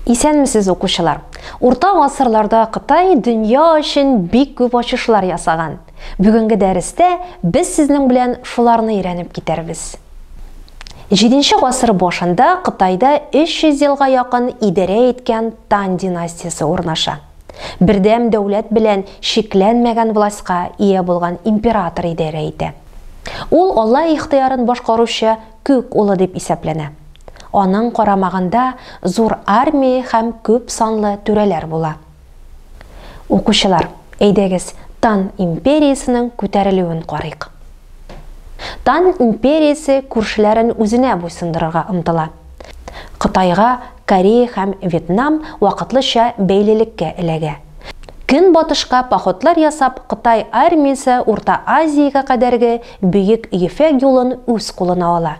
Исәнмесез укучылар. Урта гасырларда Кытай дөнья өчен бик күп ачышлар ясаган. Бүгенге дәрестә без сезнең белән шуларны өйрәнеп китәрбез. 7-нче гасыр башында Кытайда 300 елга якын идарә иткән Тан династиясе урнаша. Бердәм дәүләт белән шикләнмәгән властька ия булган император идарә итә. Ул Алла ихтыярын башкаручы күк улы дип исәпләнә. Аның карамагында зур армия һәм күп санлы түрәләр була. Укучылар, әйдәгез Тан империясының күтәрелүен карыйк. Тан империясе күршеләрен үзенә буйсындырырга омтыла. Кытайга Корея һәм Вьетнам вакытлыча бәйлелеккә эләгә. Көнбатышка походлар ясап, Кытай армиясе Урта Азияга кадәрге бөек Ефәк юлын үз кулына ала.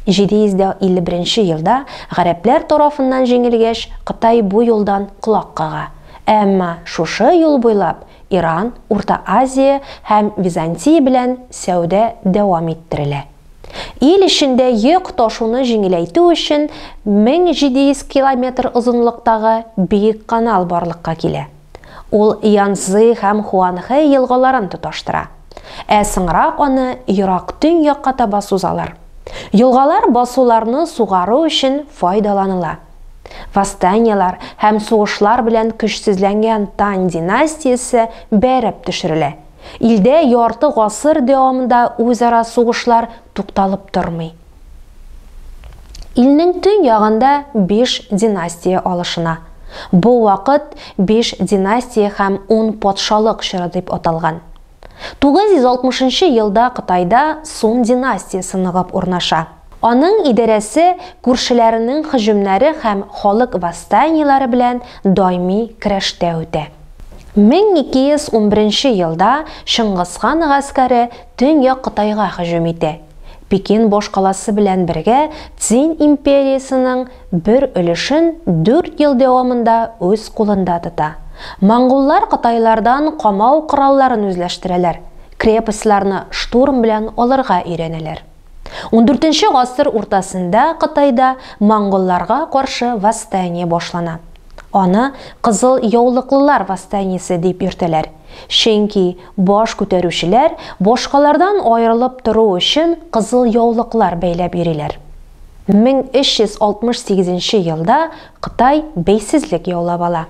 751 елда гарәпләр тарафыннан җиңелгәч, Кытай бу юлдан колак кага. Әмма шушы юл буйлап Иран, Урта Азия һәм Византия белән сәүдә дәвам иттерелә. Ил эчендә йөк ташуны җиңеләйтү өчен 1700 километр озынлыктагы бөек канал барлыкка килә. Ул Янцзы һәм Хуанхэ елгаларын тоташтыра. Соңрак аны ерак төньякка таба сузалар. Елгалар басуларны сугару өчен файдаланыла. Восстаниялар һәм сугышлар белән көчсезләнгән Тан династиясе бәреп төшерелә. Илдә ярты гасыр дәвамында үзара сугышлар тукталып тормый. Илнең төньягында 5 династия алышына. Бу вакыт 5 династия һәм 10 патшалык чоры дип аталган. 960 елда Кытайда Сун династиясе ныгып урнаша. Аның идарәсе күршеләренең һөҗүмнәре һәм халык восстаниялары белән даими көрәштә үтә. 1211 елда Шыңгысхан гаскәре төньяк Кытайга һөҗүм итә. Пекин башкаласы белән бергә Цин империясының бер өлешен 4 ел дәвамында үз кулында тота. Монголлар Кытайлардан камау коралларын үзләштерәләр. Крепостларны штурм белән алырга өйрәнәләр. 14-нче гасыр уртасында Кытайда монголларга каршы восстание башлана. Аны Кызыл яулыклылар восстаниесе дип йөртәләр. Чөнки баш күтәрүчеләр башкалардан аерылып тору өчен кызыл яулыклар бәйләп йөриләр. 1368 елда Кытай бәйсезлек яулап ала.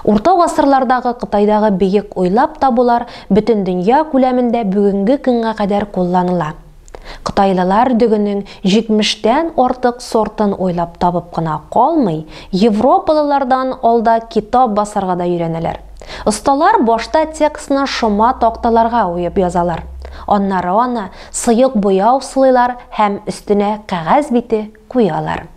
Урта гасырлардагы Кытайдагы бөек уйлап табулар бөтен дөнья күләмендә бүгенге көнгә кадәр кулланыла. Кытайлылар дөгенең 70тән артык сортын уйлап табып кына калмый, европалылардан алда китап басарга да өйрәнәләр. Осталар башта текстны шома такталарга уеп язалар. Аннары аны сыек буяу сылыйлар һәм өстенә кәгазь бите куялар.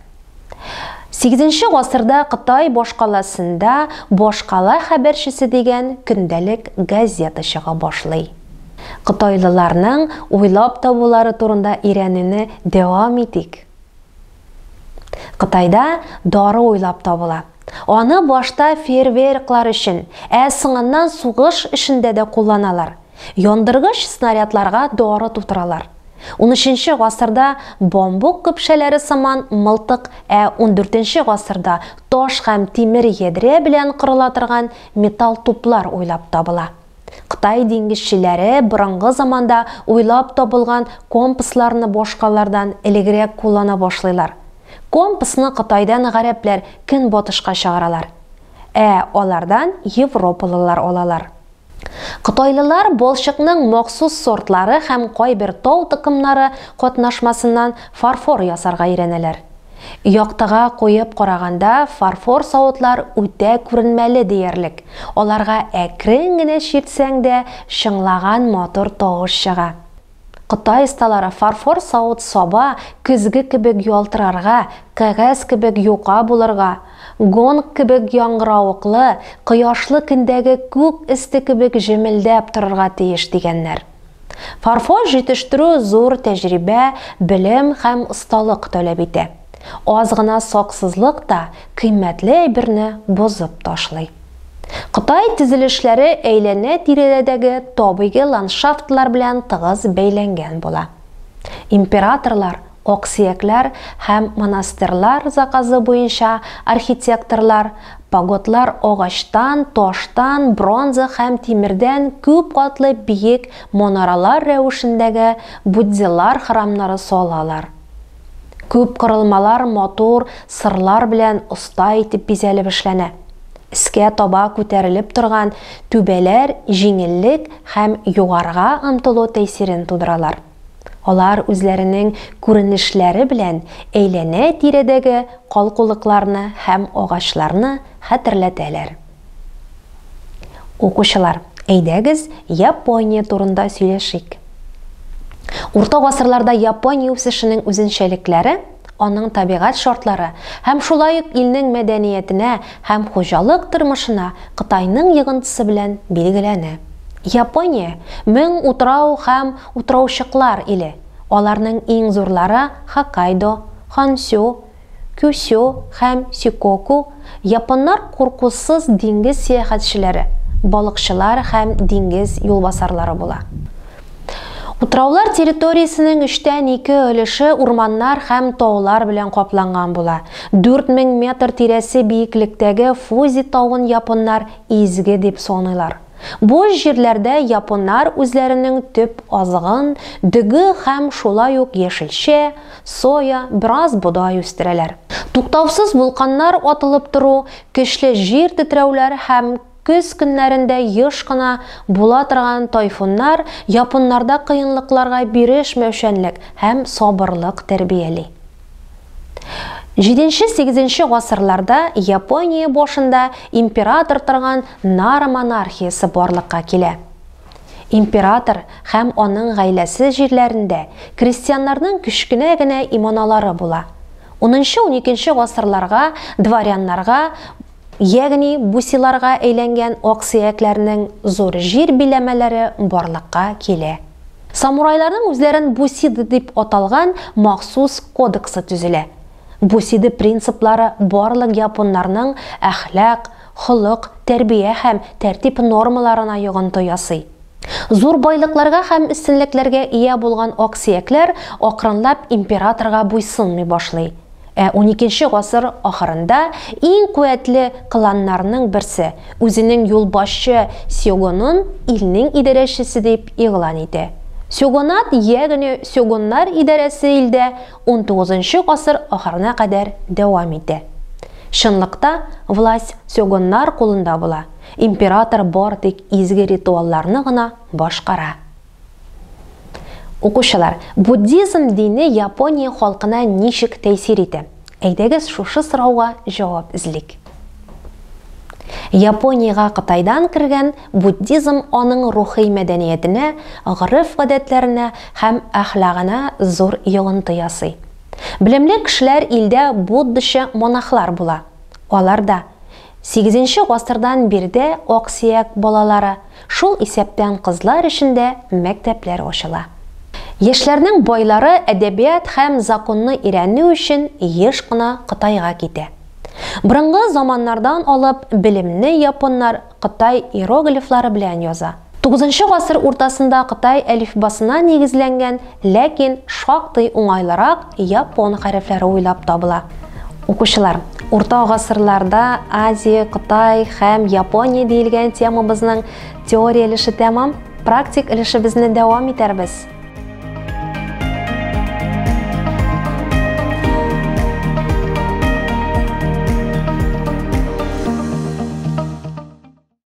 8-нче гасырда Кытай башкаласында Башкала хәбәрчесе дигән көндәлек газета чыга башлый. Кытайлыларның уйлап табулары турында өйрәнүне дәвам итик. Кытайда дары уйлап табыла. Аны башта фейерверклар өчен, соңыннан сугыш эшендә дә кулланалар. Яндыргыч снарядларга дары тутыралар. 13-нче гасырда бамбук көпшәләре сыман мылтык, 14-нче гасырда таш һәм тимер ядрә белән кырыла торган металл туплар уйлап табыла. Кытай диңгезчеләре борынгы заманда уйлап табылган компасларны башкалардан элегрәк куллана башлыйлар. Компасны Кытайдан гарәпләр көнбатышка чыгаралар. Алардан европалылар алалар. Кытайлылар балчыкның махсус сортлары һәм кайбер тау тукымнары катнашмасыннан фарфор ясарга өйрәнәләр. Яктыга куеп караганда фарфор савытлар үтә күренмәле диярлек. Аларга әкрен генә чиртсәң дә шыңлаган мотор тавыш чыга. Кытай сталары фарфор савыт саба көзге кебек ялтырарга, кәгазь кебек юка булырга, гонг кебек яңгыравыклы, кояшлы көндәге күк исте кебек җемелдәп торырга тиеш дигәннәр. Фарфор җитештерү зур тәҗрибә, белем һәм осталык таләп итә. Аз гына саксызлык та кыйммәтле әйберне бозып ташлый. Кытай төзелешләре әйләнә-тирәдәге табигый ландшафтлар белән тыгыз бәйләнгән була. Императорлар, Оксиекләр һәм монастырьлар заказы буенча архитекторлар пагодлар агачтан, таштан, бронза һәм тимердән күп катлы биек монаралар рәвешендәге буддилар храмнары салалар. Күп корылмалар матур сырлар белән оста итеп бизәлеп эшләнә. Искә таба күтәрелеп торган түбәләр җиңеллек һәм югарыга омтылу тәэсирен тудыралар. Алар үзләренең күренешләре белән әйләнә-тирәдәге калкулыкларны һәм агачларны хәтерләтәләр. Укучылар, әйдәгез Япония турында сөйләшик. Урта гасырларда Япония үсешенең үзенчәлекләре, аның табигать шартлары һәм шулай ук илнең мәдәниятенә һәм хуҗалык тормышына Кытайның йогынтысы белән билгеләнә. Япония мең утрау һәм утраучыклар иле. Аларның иң зурлары Хоккайдо, Хонсю, Кюсю һәм Сикоку. Японнар куркусыз диңгез сәяхәтчеләре, балыкчылар һәм диңгез юлбасарлары була. Утраулар территориясенең 3/2 өлеше урманнар һәм таулар белән капланган була. 4000 метр тирәсе биеклектәге Фузи тауын японнар изге дип саныйлар. Бу җирләрдә японнар үзләренең төп азыгын дөге һәм шулай ук яшелчә, соя, бераз будай үстерәләр. Туктаусыз вулканнар атылып тору, көчле җир тетрәүләре һәм көз көннәрендә еш кына була торган тайфуннар японнарда кыенлыкларга бирешмәүчәнлек һәм сабырлык тәрбияли. 7-8 гасырларда Япония башында император торган Нара монархиясы барлыкка килә. Император һәм аның гаиләсе җирләрендә крестьяннарның кечкенә генә иманалары була. 10-12 гасырларга дворяннарга, ягъни бусиларга әйләнгән аксыякләрнең зур җир биләмәләре барлыкка килә. Самурайларның үзләрен бусиды дип аталган махсус кодексы төзелә. Бусиды принциплары барлык японнарның әхлак, холык, тәрбия һәм тәртип нормаларына йогынты ясый. Зур байлыкларга һәм өстенлекләргә ия булган аксыякләр акрынлап императорга буйсынмый башлый. 12 гасыр ахырында иң куәтле кланнарның берсе үзенең юлбашчы сёгунын илнең идарәчесе дип игълан итә. Сёгунат, ягъни сёгуннар идарәсе илдә 19 гасыр ахырына кадәр дәвам итә. Чынлыкта власть сёгуннар кулында була. Император бар тик изге ритуалларны гына башкара. Укучылар, буддизм дине Япония халкына ничек тәэсир итә? Әйдәгез шушы сорауга җавап эзлик. Япониягә Кытайдан кергән буддизм аның рухи мәдәниятенә, гырыф-гадәтләренә һәм әхлагына зур йогынты ясый. Белемле кешеләр илдә буддача монахлар була. Аларда 8 гасырдан биредә аксияк балалары, шул исәптән кызлар өчендә мәктәпләр ачыла. Яшьләрнең байлары әдәбият һәм законны өйрәнү өчен еш кына Кытайга китә. Борынгы заманнардан алып белемне японнар Кытай иероглифлары белән яза. 9 гасыр уртасында Кытай әлифбасына нигезләнгән, ләкин шактый уңайлырак япон хәрефләре уйлап табыла. Укучылар, урта гасырларда Азия, Кытай һәм Япония диелгән темабызның теория өлеше тәмам, практик өлешебезне дәвам итәрбез.